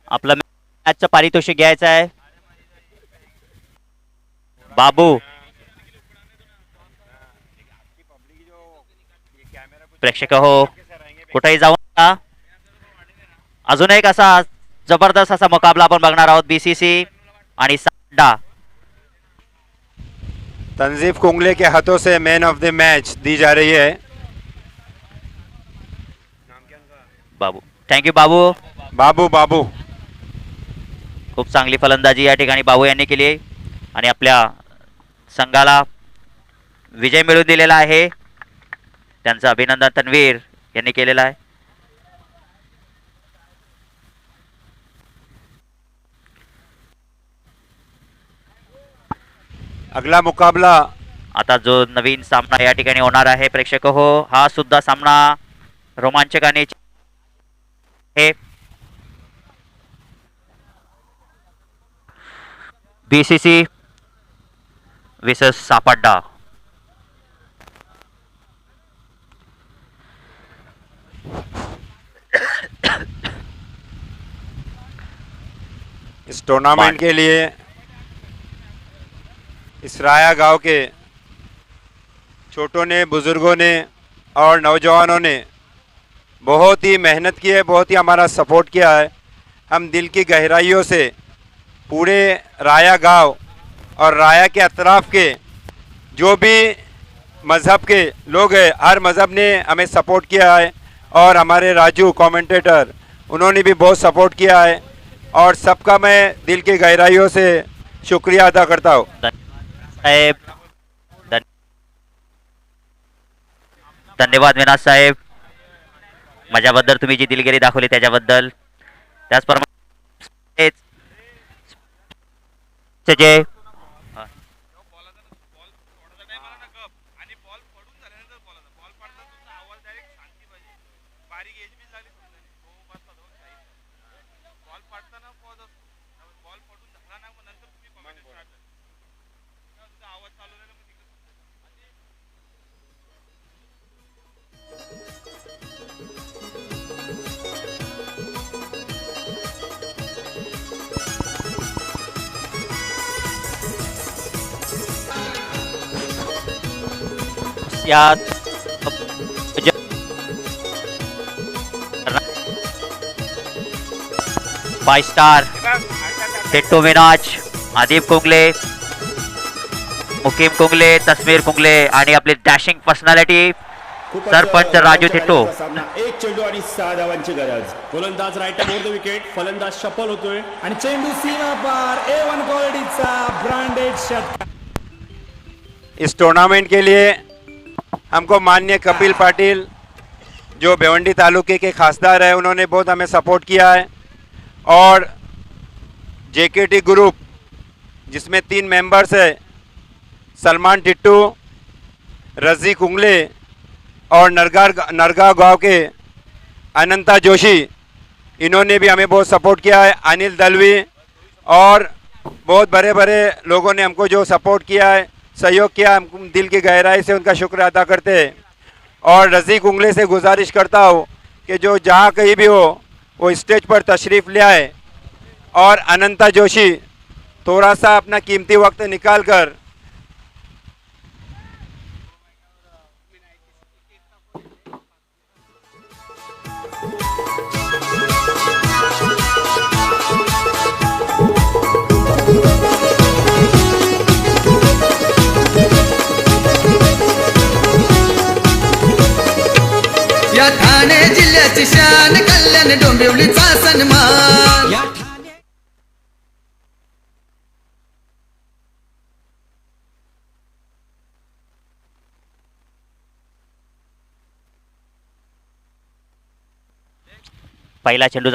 आपलं मॅचचं पारितोषिक घ्यायचं आहे. बाबू प्रेक्षक हो, कुठेही जाऊ नका. अजून एक असा जबरदस्त असा मुकाबला आपण बघणार आहोत. बीसीसी आणि साड्डा. तंजीफ कुंगले के हाथों से मैन ऑफ द मैच दी जा रही है. बाबू, थँक्यू बाबू. बाबू बाबू खूप चांगली फलंदाजी या ठिकाणी बाबू यांनी केली आहे आणि आपल्या संघाला विजय मिळवून दिलेला आहे. त्यांचं अभिनंदन तन्वीर यांनी केलेलं आहे. अगला मुकाबला आता जो नवीन सामना या ठिकाणी होणार आहे प्रेक्षक हो, हा सुद्धा सामना रोमांचकाने आहे. बीसीसी विसेस सापड्डा. इस टूर्नामेंट के लिए इस राया गांव के छोटों ने, बुजुर्गों ने और नौजवानों ने बहुत ही मेहनत की है, बहुत ही हमारा सपोर्ट किया है. हम दिल की गहराइयों से पूरे राया गांव और राया के अतराफ के जो भी मज़हब के लोग हैं, हर मज़हब ने हमें सपोर्ट किया है. और हमारे राजू कमेंटेटर, उन्होंने भी बहुत सपोर्ट किया है और सबका मैं दिल की गहराइयों से शुक्रिया अदा करता हूँ. साहेब धन्यवाद विनाश साहेब, माझ्याबद्दल तुम्ही जी दिलगिरी दाखवली त्याच्याबद्दल. त्याचप्रमाणे जे यात 5 स्टार टिट्टू मिनाज, आदिब कुंगले, मुकीम कुंगले, तस्मीर कुंगले आणि आपले डॅशिंग पर्सनॅलिटी सरपंच राजू थिट्टू. एक चेंडू आणि 6 धावांची गरज. गोलंदाज राईट मोर द विकेट, फलंदाज सफल होतोय आणि चेंडू सीमा पार. A1 क्वालिटीचा ब्रँडेड शॉट. इस टूर्नामेंट के लिए हमको माननीय कपिल पाटिल जो भिवंडी तालुके के खासदार है, उन्होंने बहुत हमें सपोर्ट किया है. और जेकेटी ग्रुप जिसमें 3 मेंबर्स है, सलमान टिट्टू, रजी कुंगले और नरगांव गांव के अनंता जोशी, इन्होंने भी हमें बहुत सपोर्ट किया है. अनिल दलवी और बहुत बड़े बड़े लोगों ने हमको जो सपोर्ट किया है, सहयोग किया, हम दिल की गहराई से उनका शुक्र अदा करते हैं. और रजी कुंगले से गुजारिश करता हूँ कि जो जहाँ कहीं भी हो वो स्टेज पर तशरीफ़ ले आए. और अनंता जोशी थोड़ा सा अपना कीमती वक्त निकाल कर या ठाणे जिल्ह्याची शान, कल्याण डोंबिवलीचा सन्मान. पहिला चेंडू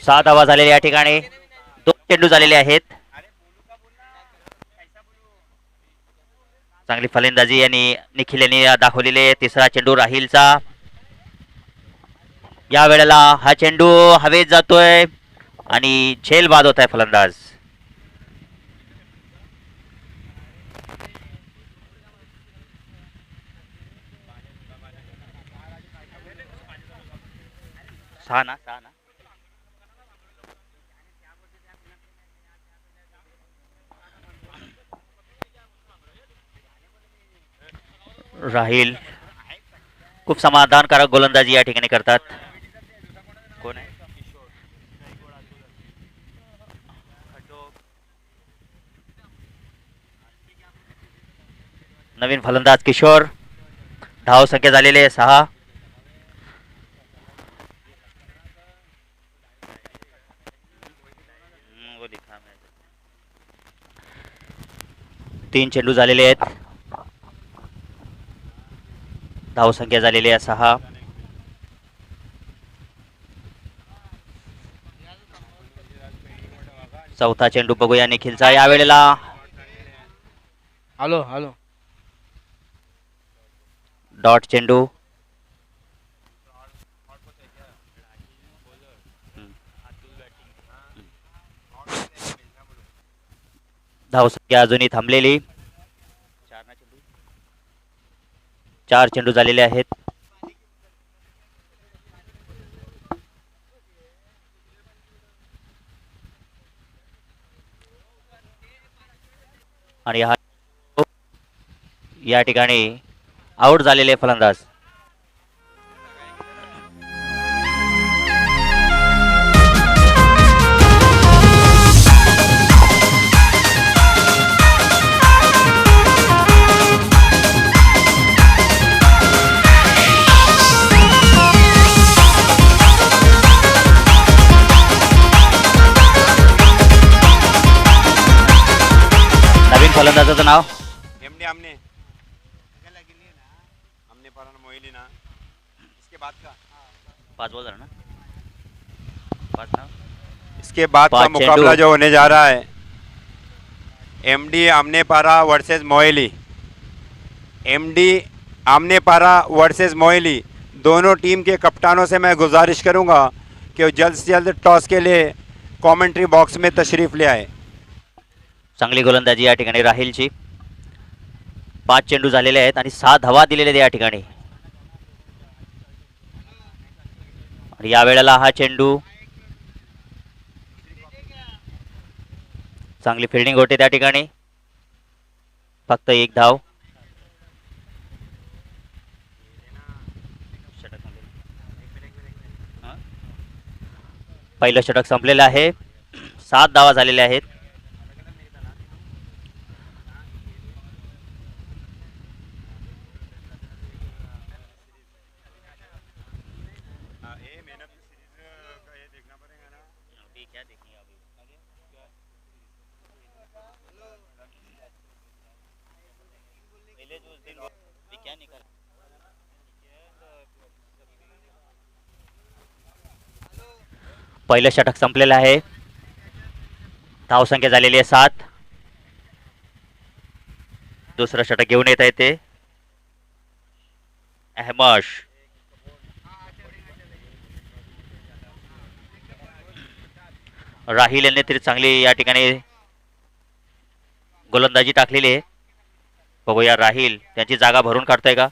सात आवाज झालेले या ठिकाणी. 2 चेंडू झालेले आहेत. चांगली फलंदाजी यांनी निखिल यांनी दाखवलेली आहे. तिसरा चेंडू राहीलचा. या वेळेला हा चेंडू हवेत जातोय आणि झेल बाद होत आहे फलंदाज. सहा ना. राहील खूप समाधानकारक गोलंदाजी या ठिकाणी करतात. कोण आहे? नवीन फलंदाज किशोर. धाव संख्या झालेली आहे 6. तीन चेंडू झालेले आहेत. धाव संख्या झालेली आहे 6. चौथा चेंडू बघूया निखिलचा. या वेळेला हॅलो डॉट चेंडू. धाव संख्या अजूनही थांबलेली. 4 चेंडू झालेले आहेत. आणि या ठिकाणी आउट झालेले फलंदाज. नवीन फलंदाजाचं नाव एमडी आमने पारा मोहिनी ना. इसके बाद का 5 बॉल ना. 5 ना. इसके बाद का 5 मुकाबला चेंडू. जो होने जा रहा है एमडी आमनेपारा वर्सेस मोहाली. एमडी आमनेपारा वर्सेस मोहाली दोनों टीम के कप्तानों से मैं गुजारिश करूंगा कि वो जल्द से जल्द टॉस के लिए कमेंट्री बॉक्स में तशरीफ ले आए. चांगली गोलंदाजी या ठिकाणी राहीलची. 5 चेंडू झालेले आहेत आणि 6 धावा दिलेले आहेत या ठिकाणी. आणि या वेळेला हा चेंडू चांगली फिल्डिंग होते त्या ठिकाणी. फक्त 1 धाव. पहिलं षटक संपलेलं आहे. 7 धावा झालेल्या आहेत. पहिलं षटक संपलेलं आहे. धावसंख्या झालेली आहे 7. दुसरं षटक घेऊन येत आहे ते अहमद. राहील यांनी तरी चांगली या ठिकाणी गोलंदाजी टाकलेली आहे. बघूया राहील त्यांची जागा भरून काढतोय का.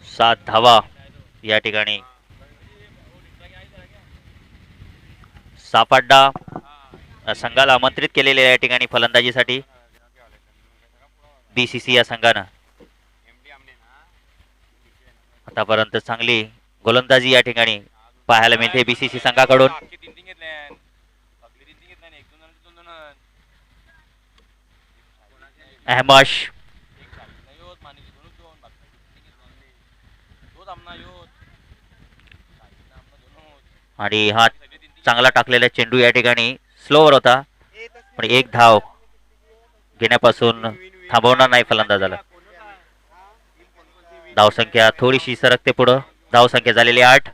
सात धावा या ठिकाणी सापड्डा संघाला आमंत्रित केलेले या ठिकाणी फलंदाजीसाठी बीसीसी या संघानं. आतापर्यंत चांगली गोलंदाजी या ठिकाणी पाहायला मिळते बीसीसी संघाकडून. अहमद आणि हा चांगला टाकलेला चेंडू या ठिकाणी स्लोवर होता पण 1 धाव घेण्यापासून थांबवणार नाही फलंदाजाला. धावसंख्या थोडीशी सरकते पुढं. धावसंख्या झालेली 8.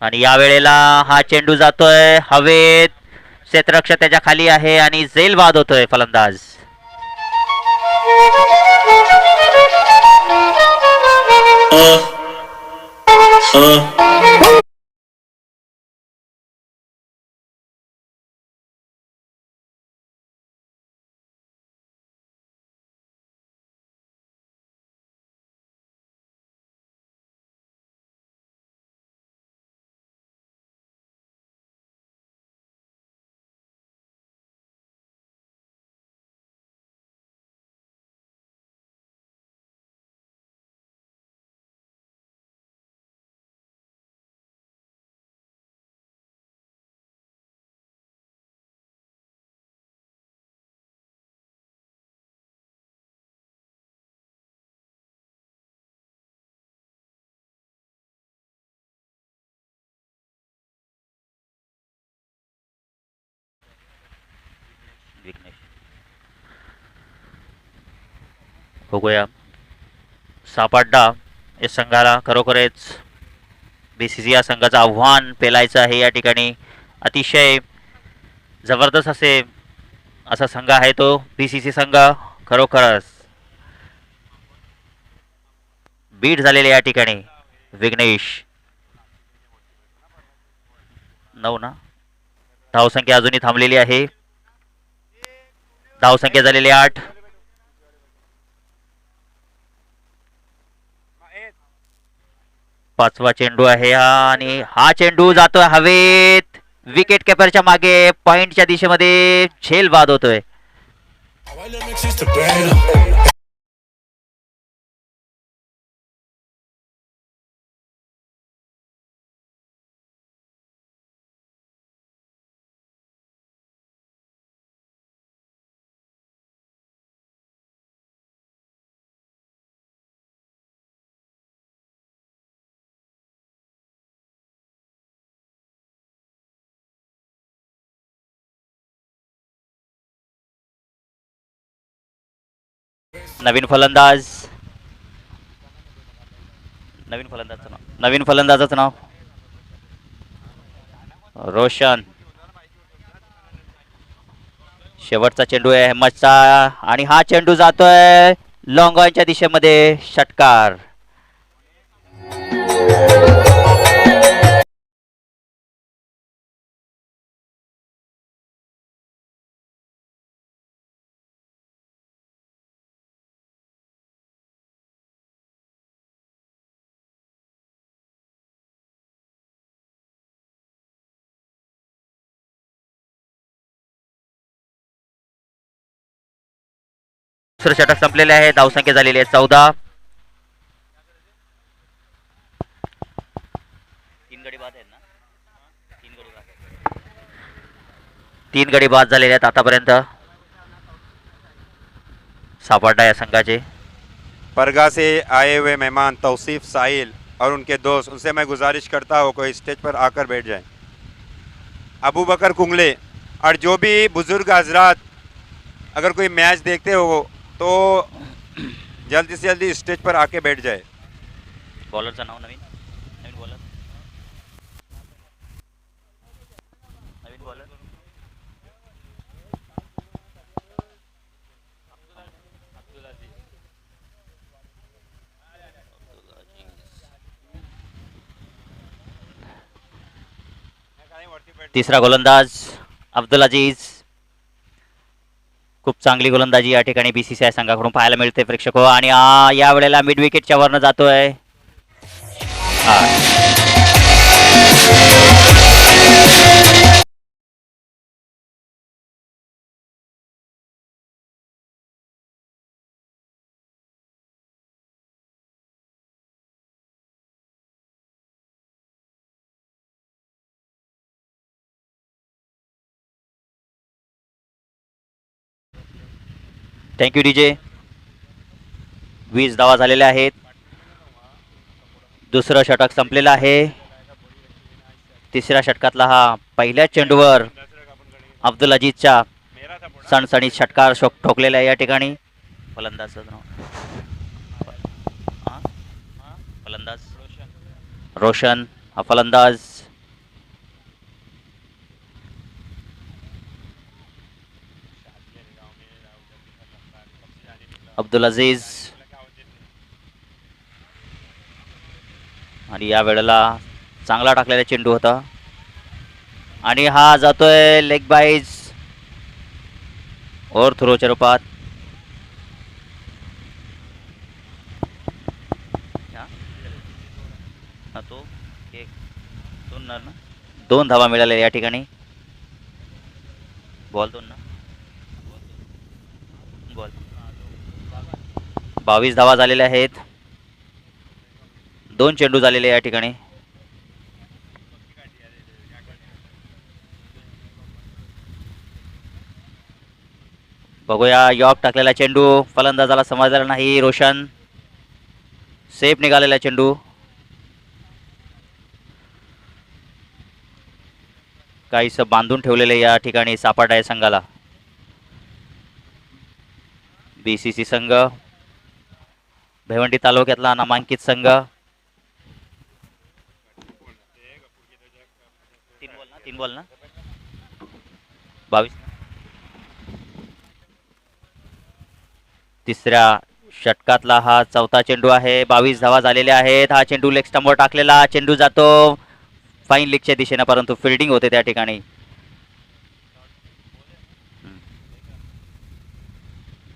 आणि या वेळेला हा चेंडू जातोय हवेत, क्षेत्ररक्षक त्याच्या खाली आहे आणि झेल बाद होतोय फलंदाज. बघूया सापडा या संघाला खरोखरच बीसीसी या संघाचं आव्हान पेलायचं आहे. या ठिकाणी अतिशय जबरदस्त असा संघ आहे तो बीसीसी संघ. खरोखरच बीट झालेले या ठिकाणी विघ्नेश. 9 ना, धावसंख्या अजूनही थांबलेली आहे. धावसंख्या झालेली 8. पाचवा चेंडू आहे हा आणि हा चेंडू जातोय हवेत, विकेट किपरच्या मागे पॉइंटच्या दिशेमध्ये झेल बाद होतोय. नवीन फलंदाजाचं नाव रोशन. शेवटचा चेंडू आहे अहमदचा आणि हा चेंडू जातोय लॉंग ऑनच्या दिशेमध्ये, षटकार. दुसरं षटक संपलेले आहे. धावसंख्या झालेली आहे 14. 3 गडी बाद आहेत ना, 3 गडी बाद झालेले आहेत आतापर्यंत. सापडा या संघाचे. परगा से आए हुए मेहमान तौसीफ साहिल और उनके दोस्त, उनसे मैं गुजारिश करता हूँ कोई स्टेज पर आकर बैठ जाए. अबू बकर कुंगले और जो भी बुजुर्ग हजरात अगर कोई मैच देखते हो तो जल्दी से जल्दी स्टेज पर आके बैठ जाए. बॉलरचं नाव नवीन बॉलर, नवीन बॉलर तिसरा गोलंदाज अब्दुल अजीज. खूप चांगली गोलंदाजी या ठिकाणी बीसीसीआय संघाकडून पाहायला मिळते प्रेक्षक हो. आणि या वेळेला मिड विकेटच्या वरनं जातोय. Thank you DJ. 20 धावा झालेल्या आहेत. दुसरं षटक संपलेलं आहे. तिसऱ्या षटकातला हा पहिल्या चेंडूवर अब्दुल अजीजच्या सणसणीत षटकार ठोकलेला आहे या ठिकाणी. फलंदाजचं नाव हां फलंदाज रोशन हा फलंदाज. अब्दुल अजीज आणि या वेळेला चांगला टाकलेला चेंडू होता आणि हा जातोय लेग बाईज और थ्रोच्या रूपात. तो एक दोन धावा मिळाल्या या ठिकाणी. बॉल दोन ना बॉल 22 धावा झालेल्या आहेत. 2 चेंडू झालेले या ठिकाणी. बघूया यॉर्क टाकलेला चेंडू फलंदाजाला समजलेला नाही. रोशन सेफ निघालेला चेंडू. काहीसं बांधून ठेवलेले या ठिकाणी सापडा आहे संघाला. BCC संघ भिवंडी तालुक्यातला नामांकित संघ. 3 बॉल ना 22. तिसऱ्या षटकातला हा चौथा चेंडू आहे. 22 धावा झालेल्या आहेत. हा चेंडू लेग स्टंपवर टाकलेला चेंडू जातो फाईन लीगच्या दिशेने, परंतु फिल्डिंग होते त्या ठिकाणी.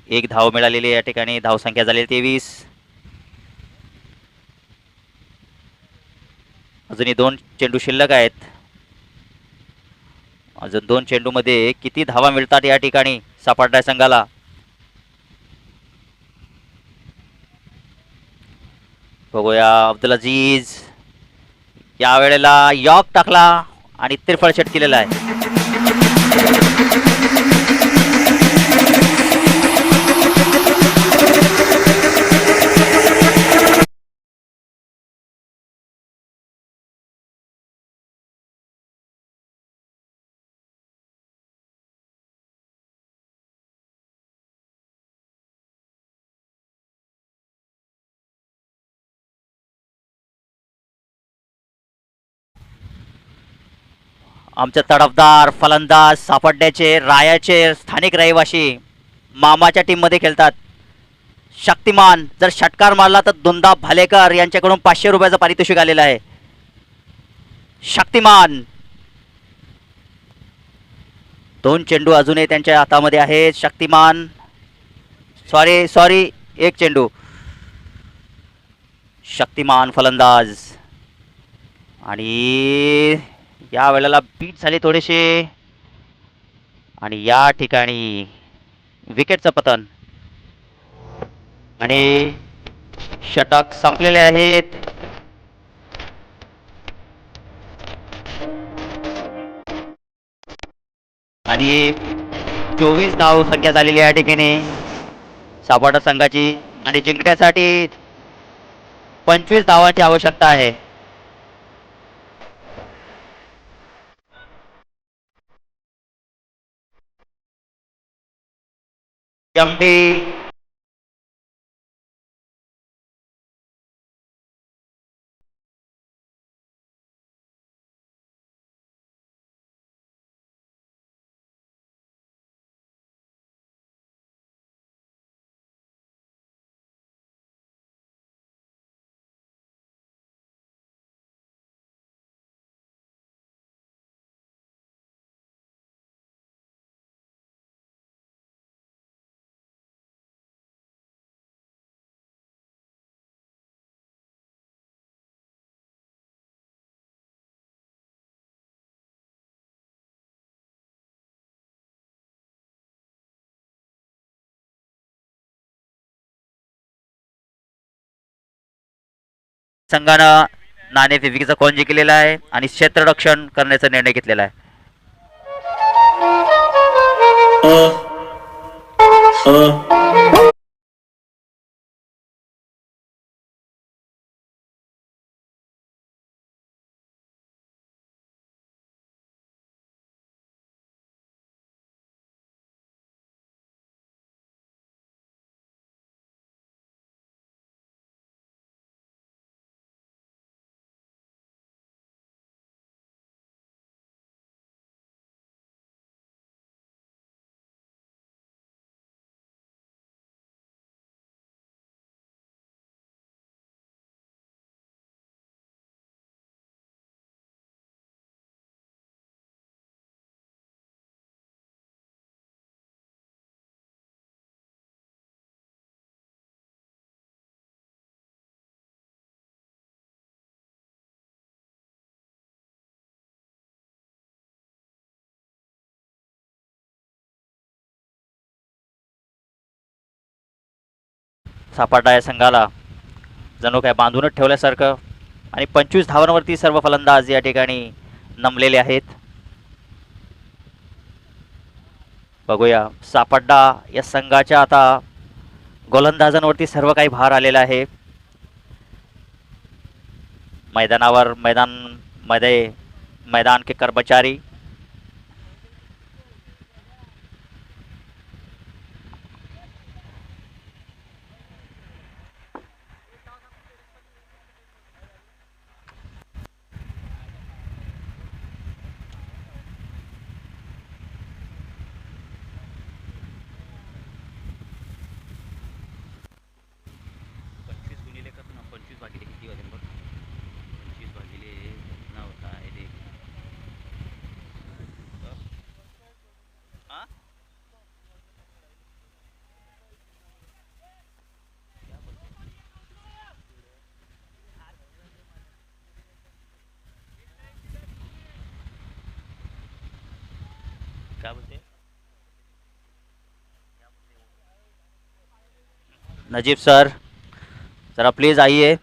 एक धाव मिळालेली या ठिकाणी. धावसंख्या झालेली 23. अजूनही 2 चेंडू शिल्लक आहेत. अजून 2 चेंडू मध्ये किती धावा मिळतात या ठिकाणी सापडलाय संघाला. बघूया अब्दुल अजीज या वेळेला यॉर्क टाकला आणि त्रिफळ षट केलेला आहे. आमचे तडफदार फलंदाज सापडण्याचे रायाचे स्थानिक रहिवासी मामाच्या टीममध्ये खेळतात. शक्तिमान जर षटकार मारला तर दोनदा भालेकर यांच्याकडून 500 रुपयाचं पारितोषिक आलेलं आहे. शक्तिमान 2 चेंडू अजूनही त्यांच्या हातामध्ये आहेत. शक्तिमान सॉरी 1 चेंडू. शक्तिमान फलंदाज आणि या वेळेला बीट झाले थोडेसे आणि या ठिकाणी विकेटचं पतन आणि षटक संपलेले आहेत. आणि 24 धाव संख्या झालेली या ठिकाणी सापडा संघाची आणि जिंकण्यासाठी 25 धावांची आवश्यकता आहे. एमडी संघानं नाणेफेकीचा कॉन जिंकलेला आहे आणि क्षेत्ररक्षण करण्याचा निर्णय घेतलेला आहे. सापडा या संघाला जणू काय बांधूनच ठेवल्यासारखं आणि 25 धावांवरती सर्व फलंदाज या ठिकाणी नमलेले आहेत. बघूया सापडा या संघाच्या आता गोलंदाजांवरती सर्व काही भार आलेला आहे. मैदानावर मैदान के कर्मचारी क्या बोलते हैं? नजीब सर जरा प्लीज आइए.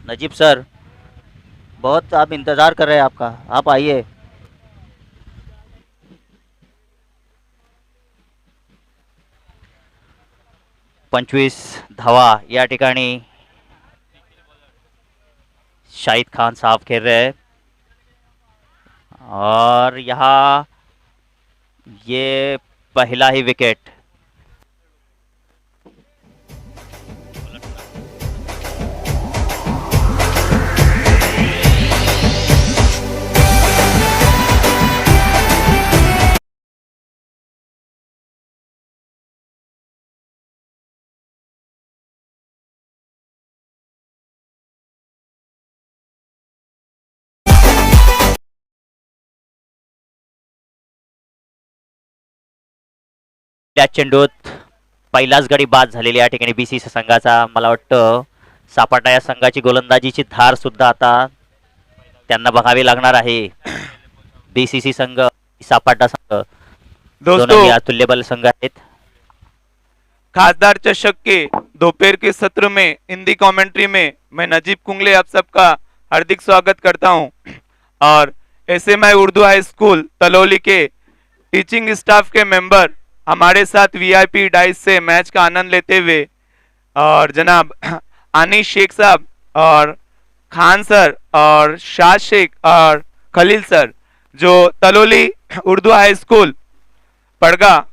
नजीब सर बहुत आप इंतजार कर रहे हैं आपका, आप आइए. पंचवीस धावा या ठिकाणी शाहिद खान साहब खेल रहे हैं और यहाँ ये पहला ही विकेट. त्या चेंडूत पहिलाच गडी बाद झालेली या ठिकाणी बीसीसी संघाचा. मला वाटतं सापडा या संघाची गोलंदाजीची धार सुद्धा आता त्यांना बघावी लागणार आहे. बीसीसी संघ सापडा संघ दोनों अतुल्यबल संघ आहेत. खासदार चषक के दोपहर के सत्र में हिंदी कमेंट्री में मैं नजीब कुंगले आप सबका हार्दिक स्वागत करता हूं और एसएमआई उर्दू हाई स्कूल तलौली के टीचिंग स्टाफ के मेंबर हमारे साथ वीआईपी डाइस से मैच का आनंद लेते हुए और जनाब अनीस शेख साहब और खान सर और शाह शेख और खलील सर जो तलौली उर्दू हाई स्कूल पड़गा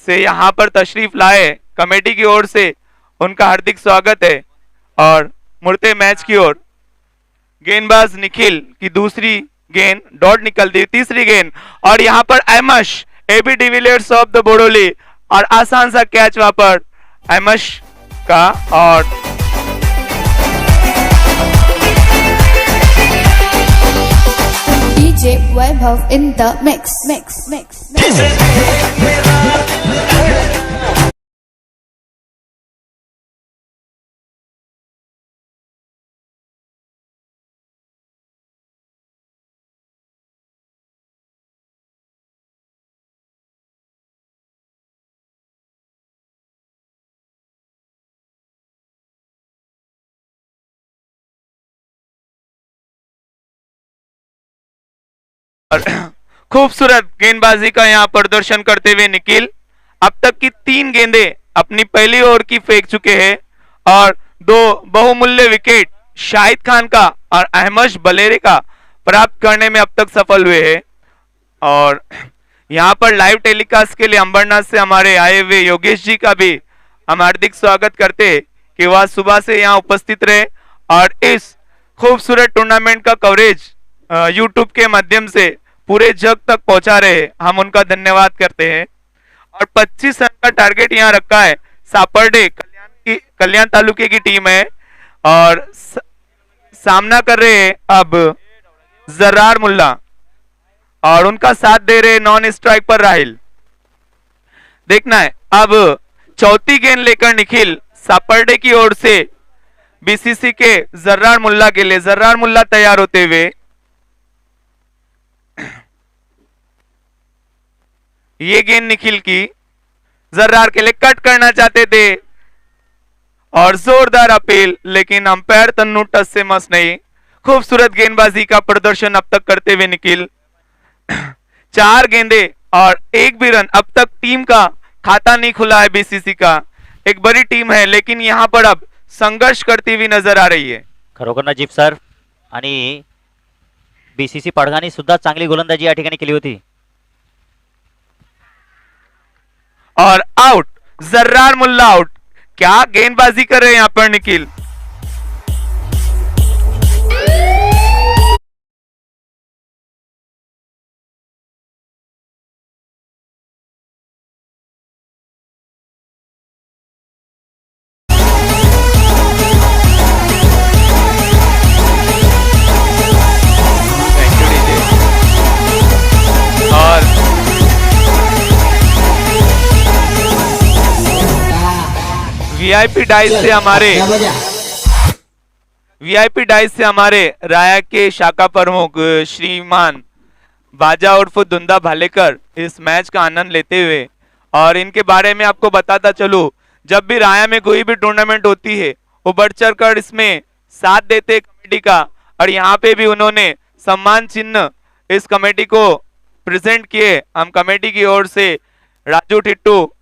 से यहाँ पर तशरीफ लाए, कमेटी की ओर से उनका हार्दिक स्वागत है. और मुड़ते मैच की ओर गेंदबाज निखिल की दूसरी गेंद डॉट निकलती, तीसरी गेंद और यहाँ पर अहमश एबी डिविलियर्स ऑफ द बोडोली और आसान सा कैच वहां पर अहमश का. और DJ Vaibhav in the mix. और खूबसूरत गेंदबाजी का यहाँ प्रदर्शन करते हुए निखिल अब तक की 3 गेंदें अपनी पहली ओवर की फेंक चुके हैं और 2 बहुमूल्य विकेट शाहिद खान का और अहमश बलेरे का प्राप्त करने में अब तक सफल हुए हैं. और यहाँ पर लाइव टेलीकास्ट के लिए अंबरनाथ से हमारे आए हुए योगेश जी का भी हम हार्दिक स्वागत करते हैं कि वह सुबह से यहाँ उपस्थित रहे और इस खूबसूरत टूर्नामेंट का कवरेज यूट्यूब के माध्यम से पूरे जग तक पहुंचा रहे. हम उनका धन्यवाद करते हैं. और 25 रन का टारगेट यहाँ रखा है. सापरडे कल्याण तालुके की टीम है और सामना कर रहे हैं अब जर्रार मुल्ला और उनका साथ दे रहे नॉन स्ट्राइक पर राहिल. देखना है अब चौथी गेंद लेकर निखिल सापरडे की ओर से बीसीसी के जर्रार मुल्ला के लिए. जर्रार मुल्ला तैयार होते हुए ये गेंद निखिल की जर्रार के लिए कट करना चाहते थे और जोरदार अपील, लेकिन अंपायर तन्नू टच से मस नहीं। खूबसूरत गेंदबाजी का प्रदर्शन अब तक करते हुए निखिल। 4 गेंदे और 1 भी रन। अब तक टीम का खाता नहीं खुला है बीसीसी का। एक बड़ी टीम है लेकिन यहाँ पर अब संघर्ष करती हुई नजर आ रही है। खरोखर नजीब सर आणि बीसीसी पडघानी सुद्धा चांगली गोलंदाजी या ठिकाणी केली होती. और आउट, जर्रार मुल्ला आउट। क्या गेंदबाजी कर रहे हैं यहाँ पर निखिल। और वीआईपी डाइस से हमारे राया के शाखा प्रमुख श्रीमान बाजा उर्फ धुंदा भालेकर इस मैच का आनंद लेते हुए, और इनके बारे में आपको बताता चलूं, जब भी राया में कोई भी टूर्नामेंट होती है वो बढ़ चढ़ कर इसमें साथ देते कमेटी का, और यहाँ पे भी उन्होंने सम्मान चिन्ह इस कमेटी को प्रेजेंट किए। हम कमेटी की ओर से राजू टिट्टू,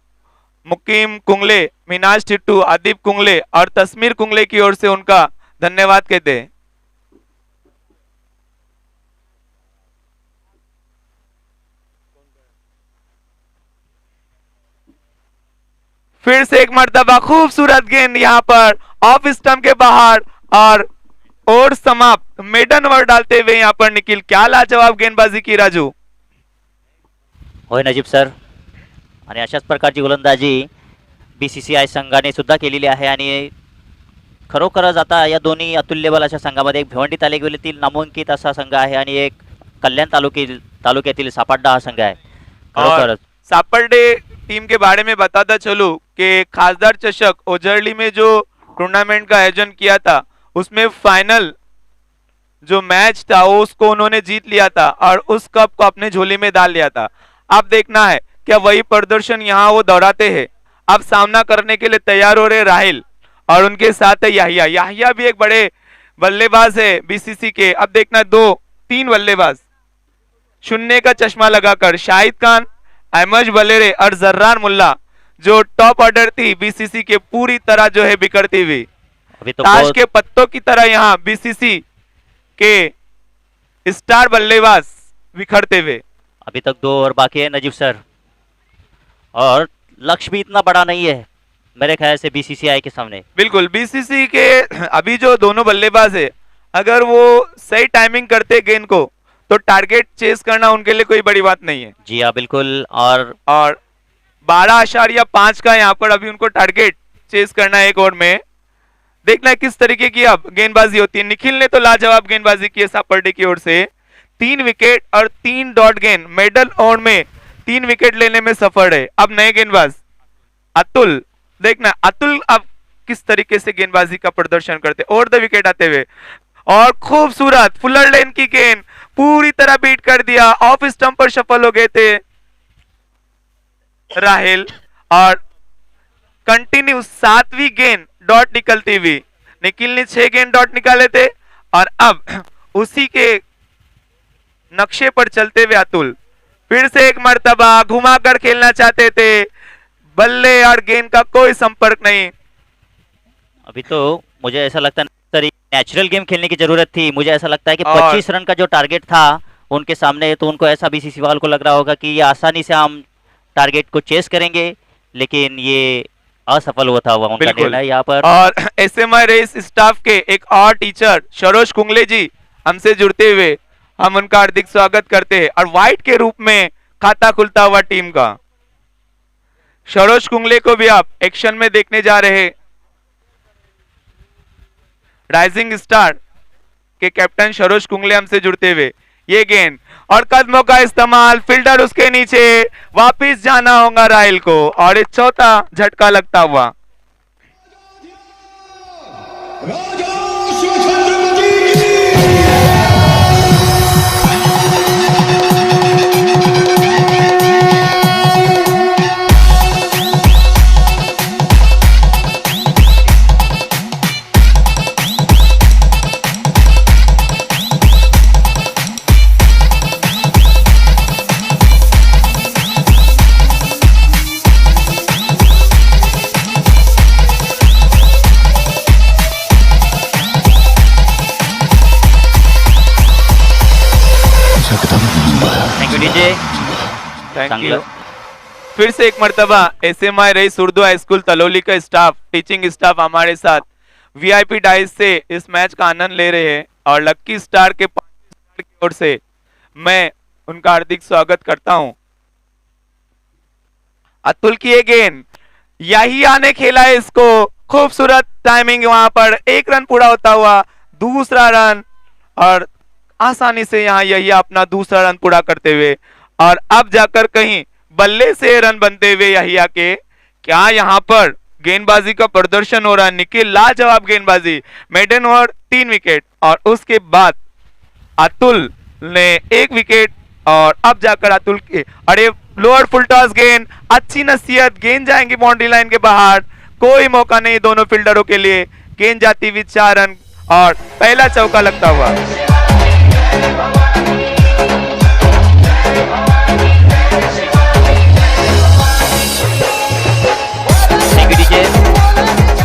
मुकीम कुंगले, मीनाज टिट्टू, आदिप कुंगले और तस्मीर कुंगले की ओर से उनका धन्यवाद कहते हैं। फिर से एक मर्तबा खूबसूरत गेंद यहाँ पर ऑफ स्टंप के बाहर, और समाप्त। मेडन ओवर डालते हुए यहाँ पर निखिल, क्या लाजवाब गेंदबाजी की राजू। होय नजीब सर, आणि अशाच प्रकारची गोलंदाजी बीसीसीआय संघाने सुद्धा केलेली आहे. आणि खरोखरच आता या दोन्ही अतुल्यबल अशा संघामध्ये एक भिवंडी तालुक्यातील नामांकित असा संघ आहे आणि एक कल्याण तालुक्यातील सापड्डा हा संघ आहे. खरोखरच सापड़े टीम के बारे में बताता चलूं कि खासदार चषक ओजरली में जो टूर्नामेंट का आयोजन किया था उसमें फाइनल जो मैच था वो उसको उन्होंने जीत लिया था और उस कप को अपने झोली में डाल लिया था। अब देखना है क्या वही प्रदर्शन यहाँ वो दोहराते हैं। अब सामना करने के लिए तैयार हो रहे राहिल और उनके साथ है याहिया भी एक बड़े बल्लेबाज है बीसीसी के। अब देखना 2-3 बल्लेबाज शून्य का चश्मा लगाकर, शाहिद खान, अहमद बलेरे और जर्रार मुल्ला, जो टॉप ऑर्डर थी बीसीसी के, पूरी तरह जो है बिखरती हुई अभी तो ताश के पत्तों की तरह यहाँ बीसीसी के स्टार बल्लेबाज बिखरते हुए। अभी तक 2 ओवर बाकी है नजीब सर, और लक्ष्य भी इतना बड़ा नहीं है मेरे ख्याल से बीसीसीआई के सामने। बिल्कुल, बीसीसी के अभी जो दोनों बल्लेबाज है अगर वो सही टाइमिंग करते गेंद को तो टारगेट चेस करना उनके लिए कोई बड़ी बात नहीं है। जी हाँ बिल्कुल, और 12.5 का यहाँ पर अभी उनको टारगेट चेस करना है एक ओवर में। देखना है किस तरीके की अब गेंदबाजी होती है। निखिल ने तो लाजवाब गेंदबाजी की है सापर्डे की ओर से, 3 विकेट और 3 डॉट गेंद, मेडल ओवर में 3 विकेट लेने में सफल है। अब नए गेंदबाज अतुल, देखना अतुल अब किस तरीके से गेंदबाजी का प्रदर्शन करते ओवर द विकेट आते हुए, और खूबसूरत फुलर लेन की गेंद पूरी तरह बीट कर दिया। ऑफ स्टंप पर सफल हो गए थे राहिल, और कंटिन्यू 7वीं गेंद डॉट निकलती हुई। निखिल ने 6 गेंद डॉट निकाले थे और अब उसी के नक्शे पर चलते हुए अतुल फिर से एक मर्तबा घुमाकर खेलना चाहते थे, बल्ले और गेंद का कोई संपर्क नहीं। अभी तो मुझे ऐसा लगता है नेचुरल गेम खेलने की जरूरत थी। मुझे ऐसा लगता है कि और 25 रन का जो टारगेट था उनके सामने, तो उनको ऐसा बीसीसी वाल को लग रहा होगा कि ये आसानी से हम टारगेट को चेस करेंगे, लेकिन ये असफल हुआ था उनका बिल्कुल। निर्णय यहाँ पर। और एसएमआई रेस स्टाफ के एक और टीचर सरोज कुंगले जी हमसे जुड़ते हुए, हम उनका हार्दिक स्वागत करते हैं। और व्हाइट के रूप में खाता खुलता हुआ टीम का सरोज कुंगले को भी आप एक्शन में देखने जा रहे। राइजिंग स्टार के कैप्टन सरोज कुंगले हमसे जुड़ते हुए, ये गेंद और कदमों का इस्तेमाल, फील्डर उसके नीचे, वापिस जाना होगा राहिल को, और एक चौथा झटका लगता हुआ। Thank you DJ. Thank you. चांगलं. फिर से एक मर्तबा SMI रईस उर्दू हाई स्कूल तलौली का स्टाफ, टीचिंग स्टाफ हमारे साथ VIP डाइस से इस मैच का आनंद ले रहे हैं और लक्की स्टार के 5 स्टार की ओर से मैं उनका हार्दिक स्वागत करता हूं. अतुल की ये गेंद, याहिया ने खेला है इसको, खूबसूरत टाइमिंग वहां पर, 1 रन पूरा होता हुआ, दूसरा रन और आसानी से यहाँ याहिया अपना दूसरा रन पूरा करते हुए और अब जाकर कहीं बल्ले से रन बनते हुए याहिया के. क्या यहाँ पर गेंदबाजी का प्रदर्शन हो रहा है निखिल, लाजवाब गेंदबाजी. मेडन ओवर 3 विकेट और उसके बाद अतुल ने 1 विकेट और अब जाकर अतुल के, अरे लोअर फुल टॉस गेंद, अच्छी नसीहत, गेंद जाएंगी बाउंड्री लाइन के बाहर, कोई मौका नहीं दोनों फील्डरों के लिए. गेंद जाती हुई 4 रन और पहला चौका लगता हुआ.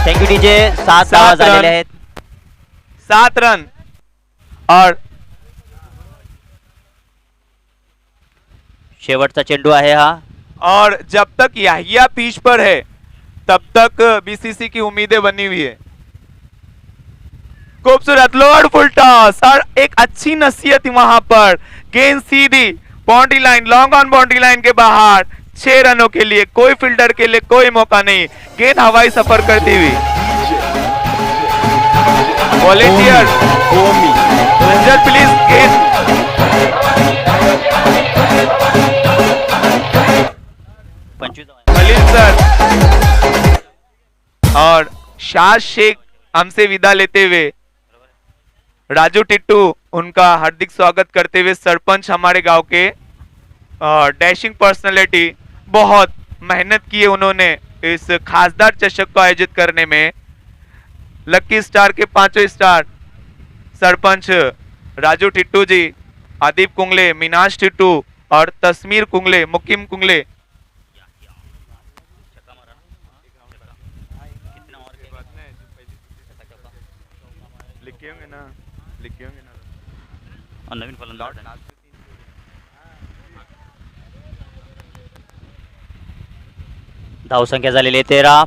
Thank you DJ. 7 धावा झालेले आहेत. 7 रन और शेवटचा चेंडू आहे हा. और जब तक याहिया पिच पर है तब तक BCC की उम्मीदें बनी हुई है. खूबसूरत लोअर फुल टॉस और एक अच्छी नसीहत वहां पर, गेंद सीधी boundary line, long on boundary line के बाहर, 6 रनों के लिए, कोई फील्डर के लिए कोई मौका नहीं. गेंद हवाई सफर करती हुई. वॉलेंटियर प्लीज गेंद. खलील सर और शाह शेख हमसे विदा लेते हुए, राजू टिट्टू उनका हार्दिक स्वागत करते हुए, सरपंच हमारे गांव के और डैशिंग पर्सनालिटी, बहुत मेहनत की है उन्होंने इस खासदार चषक को आयोजित करने में. लक्की स्टार के 5 स्टार सरपंच राजू टिट्टू जी, आदिप कुंगले, मीनाश टिट्टू और तस्मीर कुंगले, मुकीम कुंगले. नवीन फलंदाज धावसंख्या झालेली आहे 13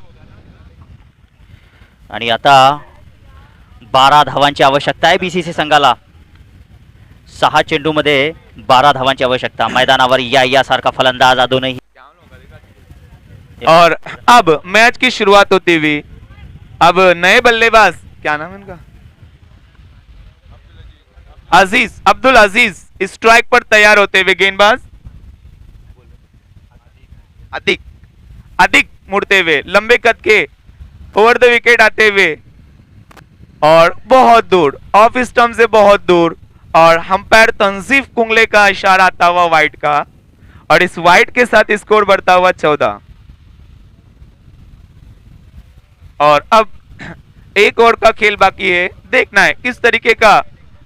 आणि आता 12 धावांची आवश्यकता आहे BCC संघाला. 6 चेंडूमध्ये 12 धावांची आवश्यकता. मैदानावर यासारखा फलंदाज अजूनही. और अब मैच की शुरुआत होती हुई, अब नए बल्लेबाज, क्या नाम है इनका, अजीज, अब्दुल अजीज स्ट्राइक पर तैयार होते हुए. गेंदबाज अधिक मुड़ते हुए, लंबे कद के, ओवर द विकेट आते हुए और बहुत दूर, ऑफ स्टंप से बहुत दूर, और अंपायर तंजीफ कुंगले का इशारा आता हुआ वाइड का, और इस वाइड के साथ स्कोर बढ़ता हुआ 14. और अब 1 ओवर का खेल बाकी है. देखना है किस तरीके का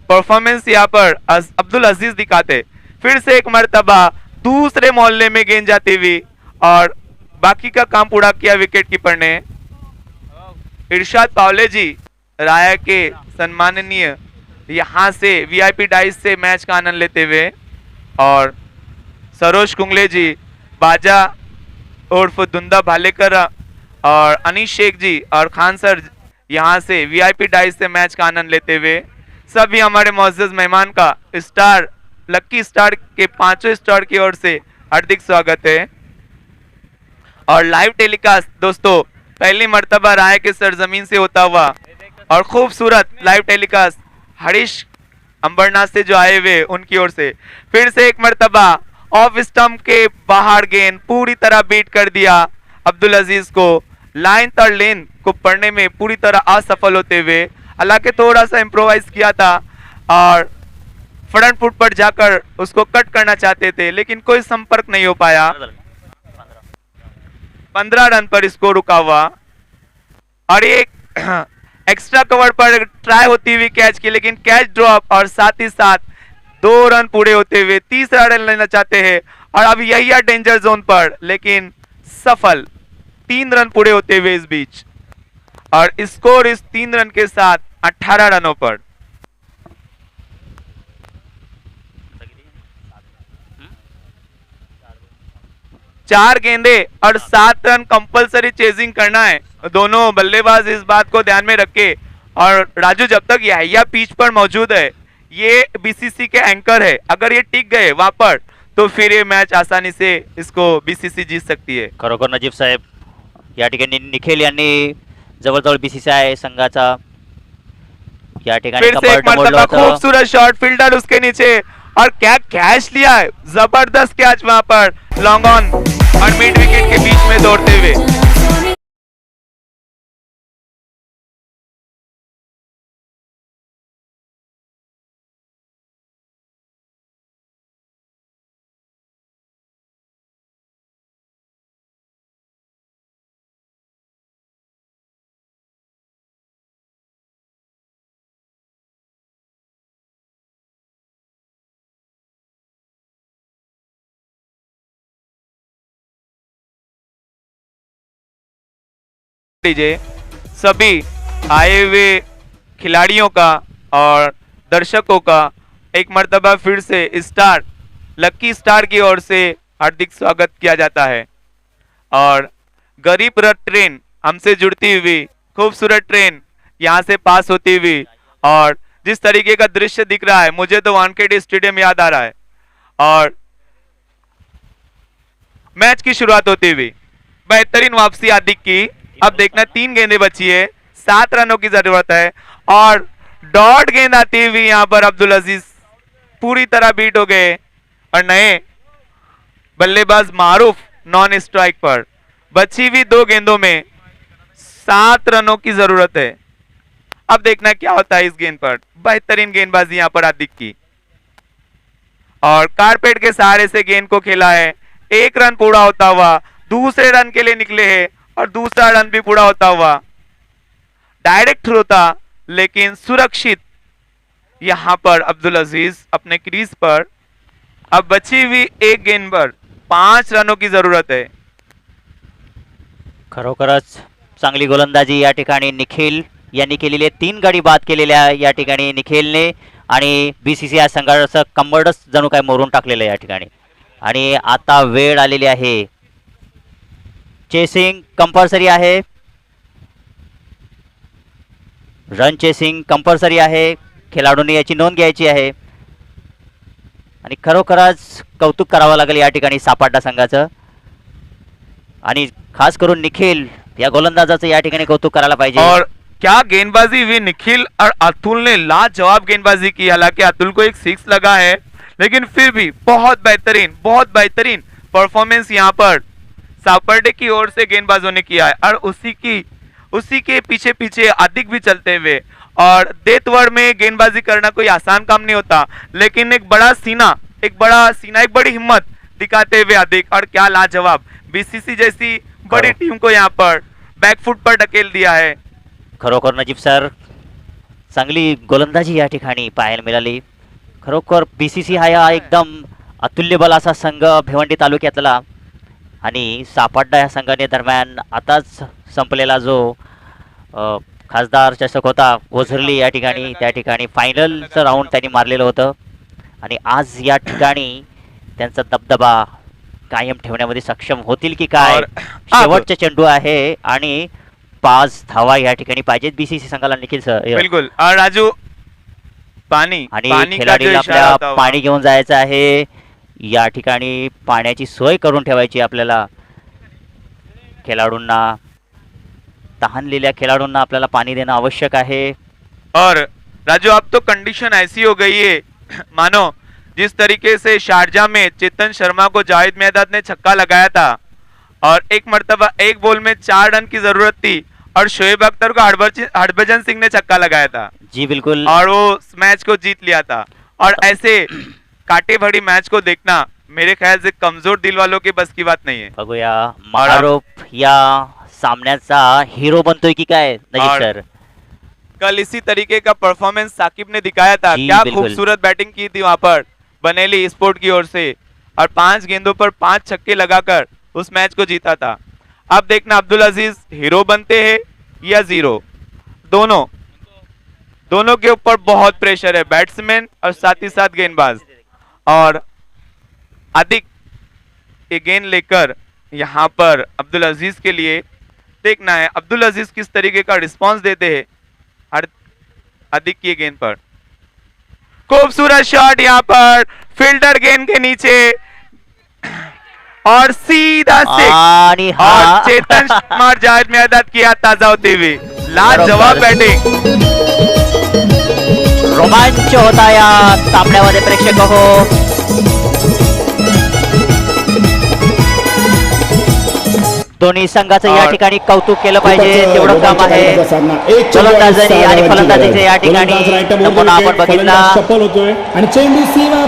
परफॉर्मेंस यहाँ पर अब्दुल अजीज दिखाते. फिर से एक मर्तबा दूसरे मोहल्ले में गेंद जाती हुई और बाकी का काम पूरा किया विकेट कीपर ने. इरशाद पावले जी, राया के सम्माननीय, यहाँ से VIP डाइस से मैच का आनंद लेते हुए, और सरोज कुंगले जी, बाजा उर्फ दुंदा भालेकर और अनीश शेख जी और खान सर यहाँ से VIP डाइस से मैच का आनंद लेते हुए. सभी हमारे मुअज़्ज़ज़ मेहमान का स्टार, लक्की स्टार के 5 स्टार की ओर से हार्दिक स्वागत है. और लाइव टेलीकास्ट दोस्तों पहली मर्तबा राय के सरजमीन से होता हुआ, और खूबसूरत लाइव टेलीकास्ट हरीश अंबरनाथ से जो आए हुए उनकी ओर से. फिर से एक मर्तबा ऑफ स्टंप के बाहर गेंद पूरी तरह बीट कर दिया अब्दुल अजीज को. लाइन तर लेन को पढ़ने में पूरी तरह असफल होते हुए, हालांकि थोड़ा सा इम्प्रोवाइज किया था और फ्रंट फुट पर जाकर उसको कट करना चाहते थे, लेकिन कोई संपर्क नहीं हो पाया. 15 रन पर स्कोर रुका हुआ. और एक एक्स्ट्रा कवर पर ट्राई होती हुई कैच की, लेकिन कैच ड्रॉप, और साथ ही साथ 2 रन पूरे होते हुए तीसरा रन लेना चाहते हैं. और अब यही डेंजर जोन पर, लेकिन सफल, 3 रन पूरे होते हुए इस बीच, और स्कोर इस 3 रन के साथ 18 रनों पर. 4 गेंदे और 7 रन कंपलसरी चेजिंग करना है। दोनों बल्लेबाज इस बात को ध्यान में रखे। और राजू, जब तक याहिया पिच पर मौजूद है, ये बीसीसी के एंकर है, अगर ये टिक गए वहां पर तो फिर ये मैच आसानी से इसको बीसीसी जीत सकती है। खरोखर नजीब साहेब, या ठिकाणी निखिल यांनी जवळजवळ बीसीसीआय संघाचा या ठिकाणी फिर से कपाट एक मोडलं मरतबा होतं। खूबसूरत शॉट, फील्डर उसके नीचे, और क्या कैच लिया है, जबरदस्त कैच वहां पर लॉन्ग ऑन और मिड विकेट के बीच में दौड़ते हुए। लीजिए सभी आए हुए खिलाड़ियों का और दर्शकों का एक मर्तबा फिर से स्टार लकी स्टार की ओर से हार्दिक स्वागत किया जाता है। और गरीब रथ ट्रेन हमसे जुड़ती हुई, खूबसूरत ट्रेन यहाँ से पास होती हुई, और जिस तरीके का दृश्य दिख रहा है, मुझे तो वानखेड़े स्टेडियम याद आ रहा है। और मैच की शुरुआत होती हुई बेहतरीन वापसी हार्दिक की। अब देखना 3 गेंदें बची है, 7 रनों की जरूरत है, और डॉट गेंद आती हुई यहां पर अब्दुल अजीज पूरी तरह बीट हो गए और नए बल्लेबाज मारूफ नॉन स्ट्राइक पर। बची हुई 2 गेंदों में 7 रनों की जरूरत है। अब देखना क्या होता है इस गेंद पर। बेहतरीन गेंदबाजी यहां पर हार्दिक की, और कारपेट के सहारे से गेंद को खेला है। 1 रन पूरा होता हुआ दूसरे रन के लिए निकले हैं, और दूसरा रन भी पूरा होता हुआ डायरेक्ट थ्रो था, लेकिन सुरक्षित यहां पर अब्दुल अजीज अपने क्रीज पर। अब बची हुई 1 गेंद पर 5 रनों की जरूरत है। खरोखरच चांगली गोलंदाजी या ठिकाणी निखिल यांनी केलेली आहे। 3 गडी बाद केलेल्या या ठिकाणी निखिलने, आणि बीसीसीआय संघाचं कंबरडच जणू काय मोडून टाकलेलं आहे या ठिकाणी। आणि आता वेळ आलेली आहे, चेसिंग कंपल्सरी आहे, रन चेसिंग कंपल्सरी आहे, खेळाडूंनी याची नोंद घ्यायची आहे। आणि खरोखरच कौतुक करावं लागेल या ठिकाणी सापाड्डा संघाचं, आणि खास करून निखिल या गोलंदाजाचं या ठिकाणी कौतुक करायला पाहिजे। और क्या गेंदबाजी हुई, निखिल और अतुल ने लाजवाब गेंदबाजी की। हालांकि अतुल को एक 6 लगा है, लेकिन फिर भी बहुत बेहतरीन परफॉर्मेंस यहाँ पर सापर्डे की ओर से गेंदबाजों ने किया है। और उसी के पीछे पीछे अधिक भी चलते हुए, और डेथ ओवर में गेंदबाजी करना कोई आसान काम नहीं होता, लेकिन एक बड़ा सीना, एक बड़ी हिम्मत दिखाते हुए अधिक। और क्या लाजवाब, बीसीसी जैसी बड़ी टीम को यहाँ पर बैकफुट पर ढकेल दिया है। खरोखर नजीब सर, चांगली गोलंदाजी या ठिकाणी पाहायला मिळाली। खरोखर बीसीसी हा एकदम अतुल्यबल असा संघ भिवंडी तालुक्यातला, आणि सापाड्डा या संघाने दरम्यान आताच संपलेला जो खासदार चषक होता ओझरली या ठिकाणी, त्या ठिकाणी फायनलचं राऊंड त्यांनी मारलेलं होतं, आणि आज या ठिकाणी त्यांचा दबदबा कायम ठेवण्यामध्ये सक्षम होतील की काय। और शेवटचा चेंडू आहे आणि 5 धावा या ठिकाणी पाहिजेत बीसीसी संघाला निखिल सर। बिल्कुल। और राजू, पानी आणि का जो खेळाडूला इशारा आपल्या होता हुआ। पाणी घेऊन जायचं आहे, या ठिकाणी पाण्याची सोय करून ठेवायची आपल्याला। खेळाडूंना, तहानलेल्या खेळाडूंना आपल्याला पाणी देणं आवश्यक आहे। और राजू, अब तो कंडीशन ऐसी हो गई है, मानो जिस तरीके से शारजा में चेतन शर्मा को जावेद मेहदाद ने छक्का लगाया था, और एक मर्तबा 1 बॉल में 4 रन की जरूरत थी, और शोएब अख्तर को हरभजन सिंह ने छक्का लगाया था, जी बिल्कुल, और वो मैच को जीत लिया था। और ऐसे कांटे भरी मैच को देखना मेरे ख्याल से कमजोर दिल वालों के बस की बात नहीं है। बघूया मारोप या सामन्याचा हीरो बनतोय की काय नजीब और सर। कल इसी तरीके का परफॉर्मेंस साकिब ने दिखाया था। जी, क्या बिल्कुल। खूबसूरत बैटिंग की थी वहां पर बनेली स्पोर्ट की ओर से, और 5 गेंदों पर 5 छक्के लगाकर उस मैच को जीता था। अब देखना अब्दुल अजीज हीरो बनते हैं या जीरो। दोनों के ऊपर बहुत प्रेशर है, बैट्समैन और साथ ही साथ गेंदबाज। और अधिक ये गेंद लेकर यहाँ पर अब्दुल अजीज के लिए देखना है अब्दुल अजीज किस तरीके का रिस्पांस देते हैं हार्दिक की गेंद पर। खूबसूरत शॉट यहाँ पर फिल्टर गेंद के नीचे और सीधा सिक्स आणि और हा चेतन कुमार जावेद मैदान किया ताजा होते हुए लाजवाब बैटिंग। रोमांच होता या सामन्यामध्ये प्रेक्षक हो. दोन्ही संघाचं या और- ठिकाणी कौतुक केलं पाहिजे तेवढं काम आहे. फलंदाजांनी गोलंदाजांनी आणि फलंदाजीचे या ठिकाणी नमुना आपण बघितला. सफल होतोय आणि चेंडू सीमा